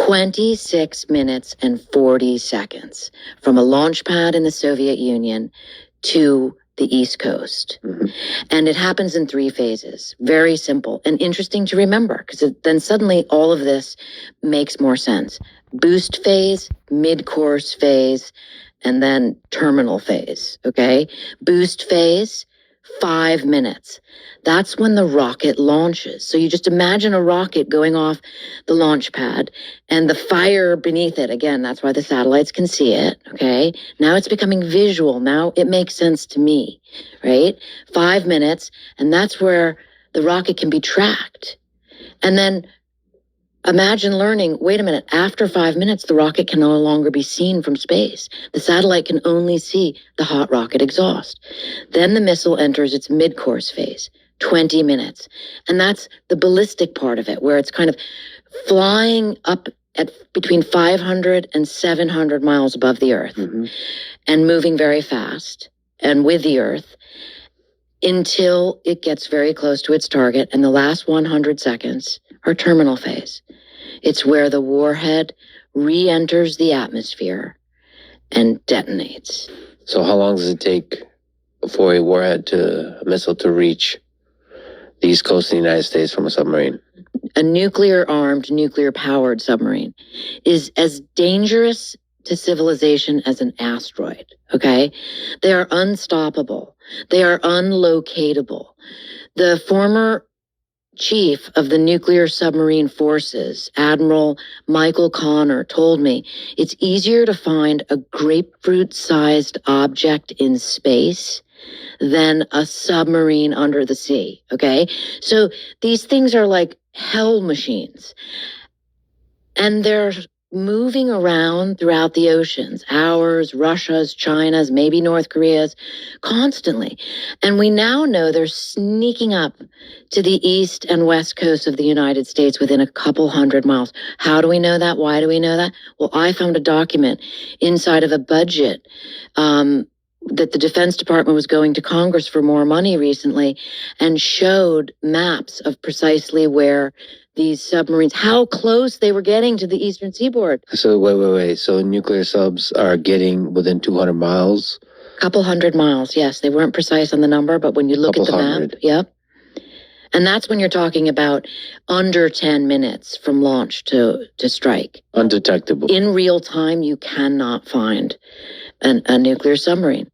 26 minutes and 40 seconds from a launch pad in the Soviet Union to the East Coast. Mm-hmm. And it happens in 3 phases. Very simple and interesting to remember, because then suddenly all of this makes more sense. Boost phase, mid-course phase, and then terminal phase, okay? Boost phase, 5 minutes. That's when the rocket launches. So you just imagine a rocket going off the launch pad and the fire beneath it. Again, that's why the satellites can see it, okay? Now it's becoming visual. Now it makes sense to me, right? 5 minutes, and that's where the rocket can be tracked. And then imagine learning, wait a minute, after 5 minutes, the rocket can no longer be seen from space. The satellite can only see the hot rocket exhaust. Then the missile enters its mid-course phase, 20 minutes. And that's the ballistic part of it, where it's kind of flying up at between 500 and 700 miles above the Earth, mm-hmm. and moving very fast and with the Earth until it gets very close to its target. And the last 100 seconds are terminal phase. It's where the warhead re-enters the atmosphere and detonates. So how long does it take for a missile to reach the East Coast of the United States from a submarine? A nuclear-armed, nuclear-powered submarine is as dangerous to civilization as an asteroid, okay? They are unstoppable. They are unlocatable. The former chief of the nuclear submarine forces, Admiral Michael Connor, told me it's easier to find a grapefruit-sized object in space than a submarine under the sea, okay? So these things are like hell machines. And they're moving around throughout the oceans, ours, Russia's, China's, maybe North Korea's, constantly. And we now know they're sneaking up to the east and west coast of the United States within a couple hundred miles. How do we know that? Why do we know that? Well, I found a document inside of a budget that the Defense Department was going to Congress for more money recently, and showed maps of precisely where these submarines, how close they were getting to the eastern seaboard. So wait. So nuclear subs are getting within 200 miles? Couple hundred miles, yes. They weren't precise on the number, but when you look at the map, yep. And that's when you're talking about under 10 minutes from launch to strike. Undetectable. In real time, you cannot find a nuclear submarine.